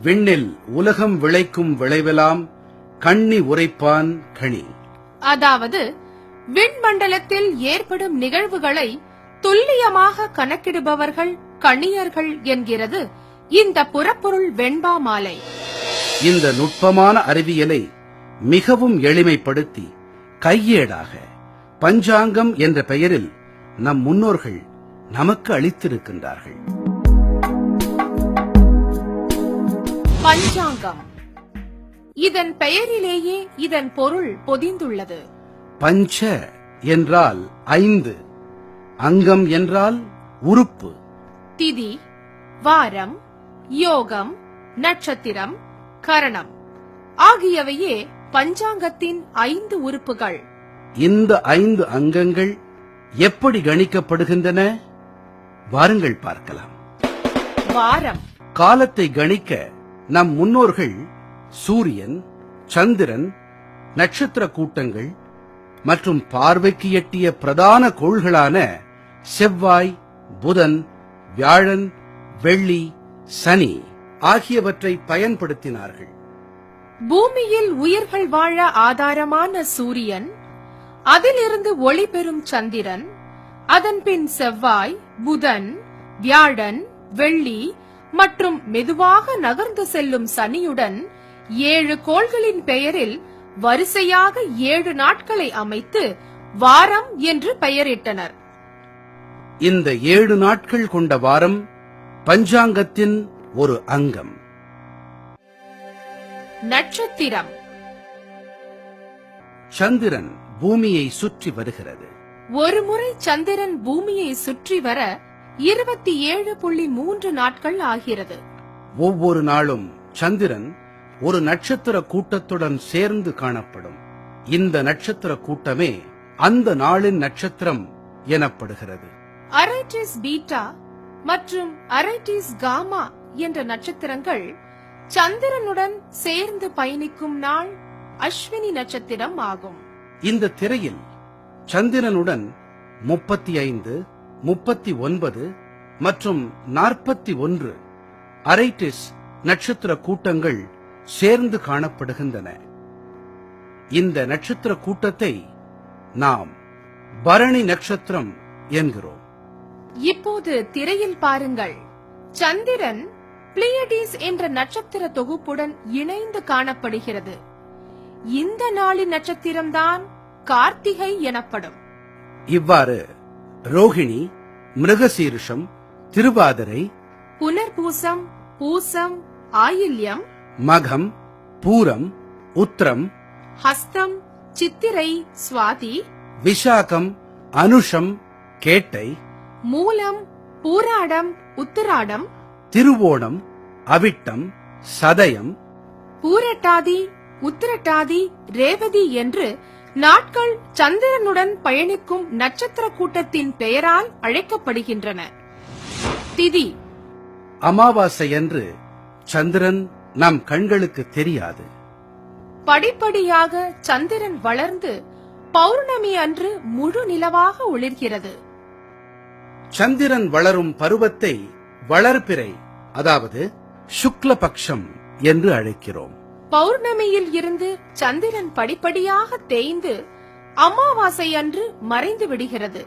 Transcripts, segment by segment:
விண்ணில் உலகம் விளைக்கும் விளைவெல்லாம் கண்ணி உரைப்பான் கணி. அதாவது விண்மண்டலத்தில் ஏற்படும் நிகழ்வுகளை துல்லியமாக கணக்கிடுபவர்கள் கணியர்கள் என்கிறது இந்த புறப்பொருள் வெண்பா மாலை. இந்த நுட்பமான அறிவியலை மிகவும் எளிமைப்படுத்தி கையேடாக பஞ்சாங்கம் என்ற பெயரில் நம் முன்னோர்கள் நமக்கு அளித்திருக்கின்றார்கள். பஞ்சாங்கம், இதன் பெயரிலேயே இதன் பொருள் பொதிந்துள்ளது. பஞ்ச என்றால் 5, அங்கம் என்றால் உறுப்பு. திதி, வாரம், யோகம், நட்சத்திரம், கரணம் ஆகியவையே பஞ்சாங்கத்தின் 5 உறுப்புகள். இந்த 5 அங்கங்கள் எப்படி கணிக்கப்படுகின்றன? வாருங்கள் பார்க்கலாம். வாரம், காலத்தை கணிக்க நம் முன்னோர்கள் சூரியன், சந்திரன், நட்சத்திர கூட்டங்கள் மற்றும் பார்வைக்கு எட்டிய பிரதான கோள்களான செவ்வாய், புதன், வியாழன், வெள்ளி, சனி ஆகியவற்றை பயன்படுத்தினார்கள். பூமியில் உயிர்கள் வாழ ஆதாரமான சூரியன், அதிலிருந்து ஒளி பெறும் சந்திரன், அதன்பின் செவ்வாய், புதன், வியாழன், வெள்ளி மற்றும் மெதுவாக நகர்ந்து செல்லும் சனியுடன் 7 கோள்களின் பெயரில் வரிசையாக 7 நாட்களை அமைத்து வாரம் என்று பெயரிட்டனர். இந்த 7 நாட்கள் கொண்ட வாரம் பஞ்சாங்கத்தின் ஒரு அங்கம். நட்சத்திரம், சந்திரன் பூமியை சுற்றி வருகிறது. ஒரு முறை சந்திரன் பூமியை சுற்றி வர 27.3 நாட்கள் ஆகிறது. ஒவ்வொரு நாளும் சந்திரன் ஒரு நட்சத்திர கூட்டத்துடன் சேர்ந்து காணப்படும். இந்த நட்சத்திர கூட்டமே அந்த நாளின் நட்சத்திரம் எனப்படுகிறது. அரைட்டிஸ் பீட்டா மற்றும் அரைட்டிஸ் காமா என்ற நட்சத்திரங்கள் சந்திரனுடன் சேர்ந்து பயணிக்கும் நாள் அஸ்வினி நட்சத்திரம் ஆகும். இந்த திரையில் சந்திரனுடன் 35, 39 மற்றும் 41 அரைட்டிஸ் நட்சத்திர கூட்டங்கள் சேர்ந்து காணப்படுகின்றன. இந்த நட்சத்திர கூட்டத்தை நாம் பரணி நட்சத்திரம் என்கிறோம். இப்போது திரையில் பாருங்கள். சந்திரன் பிளியடிஸ் என்ற நட்சத்திர தொகுப்புடன் இணைந்து காணப்படுகிறது. இந்த நாளின் நட்சத்திரம்தான் கார்த்திகை எனப்படும். இவ்வாறு ரோகிணி, மிருகசீரிஷம், திருவாதிரை, புனர்பூசம், பூசம், ஆயில்யம், மகம், பூரம், உத்திரம், ஹஸ்தம், சித்திரை, சுவாதி, விசாகம், அனுஷம், கேட்டை, மூலம், பூராடம், உத்திராடம், திருவோணம், அவிட்டம், சதயம், பூரட்டாதி, உத்திரட்டாதி, ரேவதி என்று நாட்கள் சந்திரனுடன் பயணிக்கும் நட்சத்திர கூட்டத்தின் பெயரால் அழைக்கப்படுகின்றன. திதி, அமாவாசையன்று சந்திரன் நம் கண்களுக்கு தெரியாது. படிப்படியாக சந்திரன் வளர்ந்து பௌர்ணமி அன்று முழு நிலவாக ஒளிர்கிறது. சந்திரன் வளரும் பருவத்தை வளர்பிறை, அதாவது சுக்லபக்ஷம் என்று அழைக்கிறோம். பௌர்ணமியில் இருந்து சந்திரன் படிப்படியாக தேய்ந்து அமாவாசை அன்று மறைந்து விடுகிறது.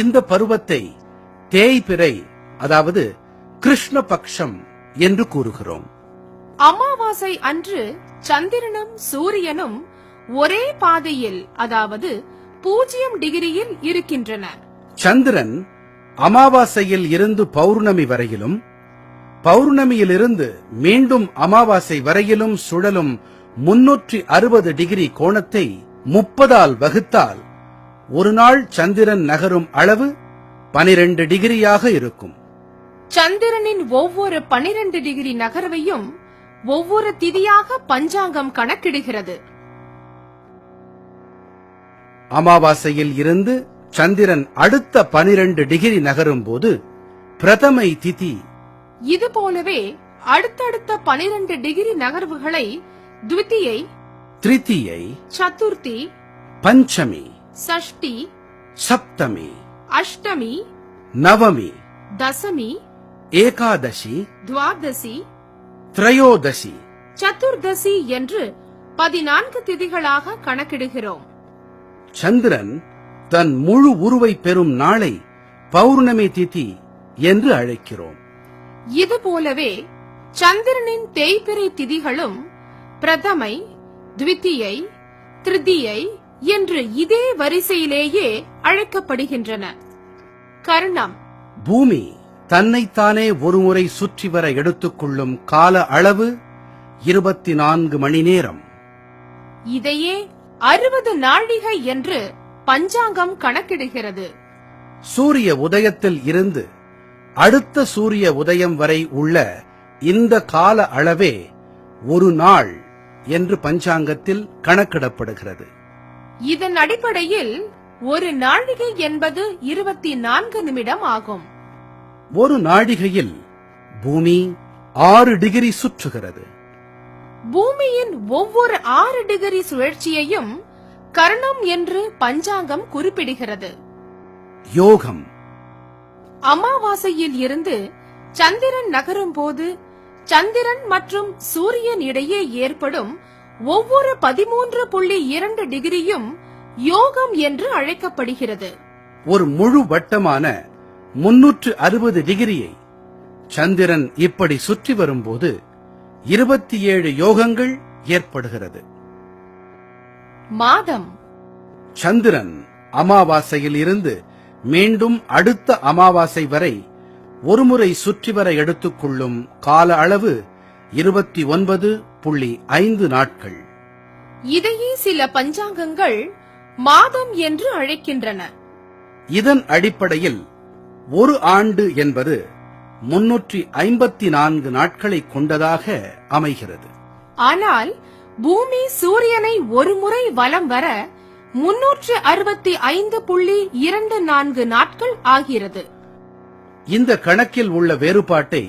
இந்த பருவத்தை தேய்பிறை, அதாவது கிருஷ்ணபக்ஷம் என்று கூறுகிறோம். அமாவாசை அன்று சந்திரனும் சூரியனும் ஒரே பாதையில், அதாவது 0 டிகிரியில் இருக்கின்றன. சந்திரன் அமாவாசையில் இருந்து பௌர்ணமி வரையிலும், பௌர்ணமியிலிருந்து மீண்டும் அமாவாசை வரையிலும் சுழலும் 360 டிகிரி கோணத்தை 30ஆல் வகுத்தால் ஒரு நாள் சந்திரன் நகரும் அளவு 12 டிகிரியாக இருக்கும். சந்திரனின் ஒவ்வொரு 12 டிகிரி நகர்வையும் ஒவ்வொரு திதியாக பஞ்சாங்கம் கணக்கிடுகிறது. அமாவாசையில் இருந்து சந்திரன் அடுத்த 12 டிகிரி நகரும் போது பிரதமை திதி. இது போலவே அடுத்தடுத்த 12 டிகிரி நகர்வுகளை த்விதியை, திருதியை, சதுர்த்தி, பஞ்சமி, சஷ்டி, சப்தமி, அஷ்டமி, நவமி, தசமி, ஏகாதசி, துவாதசி, திரையோதசி, சதுர்தசி என்று 14 திதிகளாக கணக்கிடுகிறோம். சந்திரன் தன் முழு உருவை பெறும் நாளை பௌர்ணமி திதி என்று அழைக்கிறோம். இதுபோலவே சந்திரனின் தேய்பிறை திதிகளும் பிரதமை, த்விதியை, திருதியை என்று இதே வரிசையிலேயே அழைக்கப்படுகின்றன. கர்ணம், பூமி தன்னைத்தானே ஒருமுறை சுற்றி வர எடுத்துக்கொள்ளும் கால அளவு 24 மணி நேரம். இதையே 60 நாழிகை என்று பஞ்சாங்கம் கணக்கிடுகிறது. சூரிய உதயத்தில் இருந்து அடுத்த சூரிய உதயம் வரை உள்ள இந்த கால அளவே ஒரு நாள் என்று பஞ்சாங்கத்தில் கணக்கிடப்படுகிறது. இதன் அடிப்படையில் ஒரு நாழிகை என்பது 24 நிமிடம் ஆகும். ஒரு நாழிகையில் பூமி 6 டிகிரி சுற்றுகிறது. பூமியின் ஒவ்வொரு 6 டிகிரி சுழற்சியையும் கர்ணம் என்று பஞ்சாங்கம் குறிப்பிடுகிறது. யோகம், அமாவாசையில் இருந்து சந்திரன் நகரும் போது சந்திரன் மற்றும் சூரியன் இடையே ஏற்படும் ஒவ்வொரு 13.2 டிகிரியும் யோகம் என்று அழைக்கப்படுகிறது. ஒரு முழு வட்டமான 360 டிகிரியை சந்திரன் இப்படி சுற்றி வரும்போது 27 யோகங்கள் ஏற்படுகிறது. மாதம், சந்திரன் அமாவாசையில் இருந்து மீண்டும் அடுத்த அமாவாசை வரை ஒருமுறை சுற்றி வர எடுத்துக்கொள்ளும் கால அளவு 29.5 நாட்கள். இதையே சில பஞ்சாங்கங்கள் மாதம் என்று அழைக்கின்றன. இதன் அடிப்படையில் ஒரு ஆண்டு என்பது 354 நாட்களை கொண்டதாக அமைகிறது. ஆனால் பூமி சூரியனை ஒரு முறை வலம் வர 365.24 நாட்கள் ஆகிறது. இந்த கணக்கில் உள்ள வேறுபாட்டை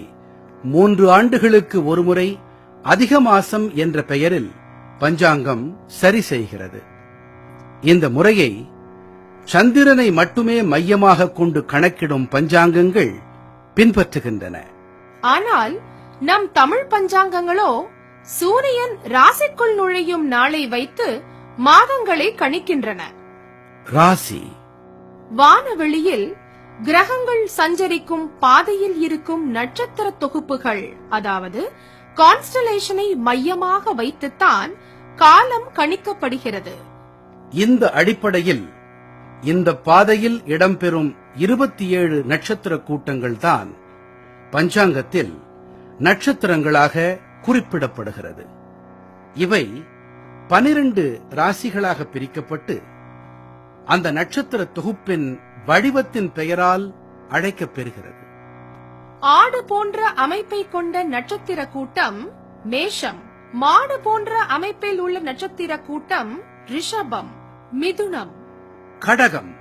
3 ஆண்டுகளுக்கு ஒருமுறை அதிக மாசம் என்ற பெயரில் பஞ்சாங்கம் சரி செய்கிறது. இந்த முறையை சந்திரனை மட்டுமே மையமாக கொண்டு கணக்கிடும் பஞ்சாங்கங்கள் பின்பற்றுகின்றன. ஆனால் நம் தமிழ் பஞ்சாங்கங்களோ சூரியன் ராசிக்குள் நுழையும் நாளை வைத்து மாதங்களை கணிக்கின்றன. ராசி, வானவெளியில் கிரகங்கள் சஞ்சரிக்கும் பாதையில் இருக்கும் நட்சத்திர தொகுப்புகள், அதாவது கான்ஸ்டலேஷனை மையமாக வைத்துத்தான் காலம் கணிக்கப்படுகிறது. இந்த அடிப்படையில் இந்த பாதையில் இடம்பெறும் 27 நட்சத்திர கூட்டங்கள் தான் பஞ்சாங்கத்தில் நட்சத்திரங்களாக குறிப்பிடப்படுகிறது. இவை 12 ராசிகளாக பிரிக்கப்பட்டு அந்த நட்சத்திர தொகுப்பின் வடிவத்தின் பெயரால் அழைக்கப் பெறுகிறது. ஆடு போன்ற அமைப்பை கொண்ட நட்சத்திர கூட்டம் மேஷம், மாடு போன்ற அமைப்பில் உள்ள நட்சத்திர கூட்டம் ரிஷபம், மிதுனம், கடகம்,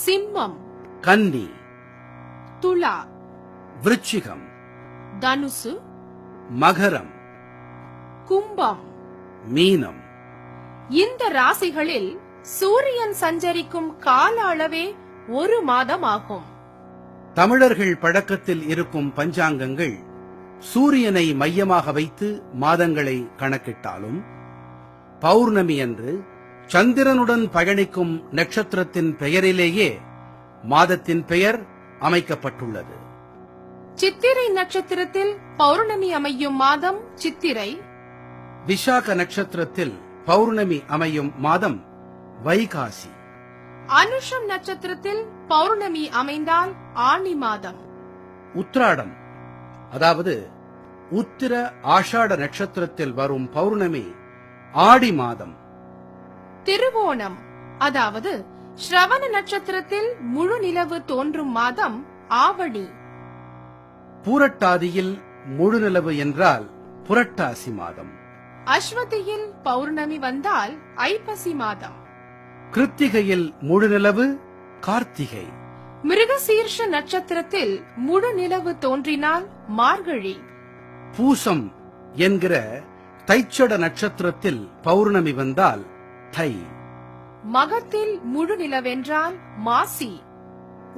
சிம்மம், கன்னி, துலா, விருச்சிகம், தனுசு, மகரம், கும்பம். மீனம். இந்த ராசிகளில் சூரியன் சஞ்சரிக்கும் கால அளவே ஒரு மாதம் ஆகும். தமிழர்கள் பழக்கத்தில் இருக்கும் பஞ்சாங்கங்கள் சூரியனை மையமாக வைத்து மாதங்களை கணக்கிட்டாலும் பௌர்ணமி அன்று சந்திரனுடன் பயணிக்கும் நட்சத்திரத்தின் பெயரிலேயே மாதத்தின் பெயர் அமைக்கப்பட்டுள்ளது. சித்திரை நட்சத்திரத்தில் பௌர்ணமி அமையும் மாதம் சித்திரை, விசாக நட்சத்திரத்தில் பௌர்ணமி அமையும் மாதம் வைகாசி, அனுஷம் நட்சத்திரத்தில் பௌர்ணமி அமைந்தால் ஆனி மாதம், உத்திராடம் அதாவது உத்திர ஆஷாட நட்சத்திரத்தில் வரும் பௌர்ணமி ஆடி மாதம், திருவோணம் அதாவது ஸ்ரவண நட்சத்திரத்தில் முழு நிலவு தோன்றும் மாதம் ஆவணி, பூரட்டாதியில் முழு நிலவு என்றால் புரட்டாசி மாதம், அஸ்வதியில் பௌர்ணமி வந்தால் ஐப்பசி மாதம், கிருத்திகையில் முழு நிலவு கார்த்திகை, மிருகசீர்ஷ நட்சத்திரத்தில் முழு நிலவு தோன்றினால் மார்கழி, பூசம் என்கிற தைச்சட நட்சத்திரத்தில் பௌர்ணமி வந்தால் தை, மகத்தில் முழு நிலவென்றால் மாசி,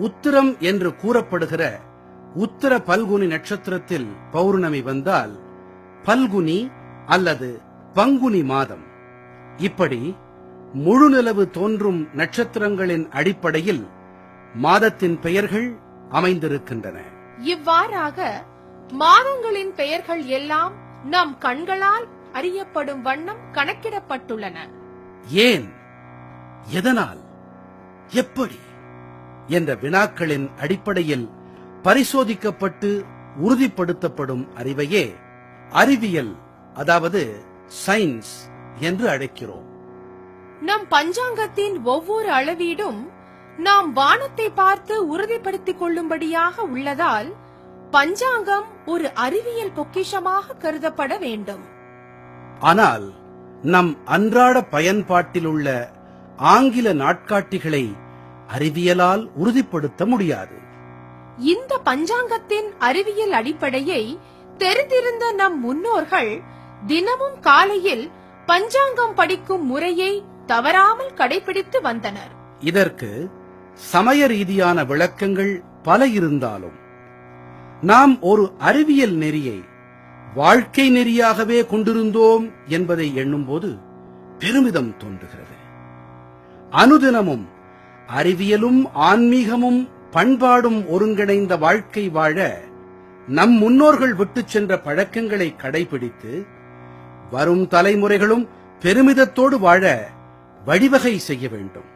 உத்திரம் என்று கூறப்படுகிற உத்திர பல்குனி நட்சத்திரத்தில் பௌர்ணமி வந்தால் பல்குனி அல்லது பங்குனி மாதம். இப்படி முழுநிலவு தோன்றும் நட்சத்திரங்களின் அடிப்படையில் மாதத்தின் பெயர்கள் அமைந்திருக்கின்றன. இவ்வாறாக மாதங்களின் பெயர்கள் எல்லாம் நம் கண்களால் அறியப்படும் வண்ணம் கணக்கிடப்பட்டுள்ளன. ஏன், எதனால், எப்படி என்ற வினாக்களின் அடிப்படையில் பரிசோதிக்கப்பட்டு உறுதிப்படுத்தப்படும் அறிவையே அறிவியல், அதாவது சயின்ஸ் என்று அழைக்கிறோம். நம் பஞ்சாங்கத்தின் ஒவ்வொரு அளவீடும் நாம் வானத்தை பார்த்து உறுதிப்படுத்திக் கொள்ளும்படியாக உள்ளதால் பஞ்சாங்கம் ஒரு அறிவியல் பொக்கிஷமாக கருதப்பட வேண்டும். ஆனால் நம் அன்றாட பயன்பாட்டில் உள்ள ஆங்கில நாட்காட்டிகளை அறிவியலால் உறுதிப்படுத்த முடியாது. இந்த பஞ்சாங்கத்தின் அறிவியல் அடிப்படையை தெரிந்திருந்த நம் முன்னோர்கள் தினமும் காலையில் பஞ்சாங்கம் படிக்கும் முறையை தவறாமல் கடைபிடித்து வந்தனர். இதற்கு சமய ரீதியான விளக்கங்கள் பல இருந்தாலும் நாம் ஒரு அறிவியல் நெறியை வாழ்க்கை நெறியாகவே கொண்டிருந்தோம் என்பதை எண்ணும்போது பெருமிதம் தோன்றுகிறது. அனுதினமும் அறிவியலும் ஆன்மீகமும் பண்பாடும் ஒருங்கிணைந்த வாழ்க்கை வாழ நம் முன்னோர்கள் விட்டுச் சென்ற பழக்கங்களை கடைபிடித்து வரும் தலைமுறைகளும் பெருமிதத்தோடு வாழ வழிவகை செய்ய வேண்டும்.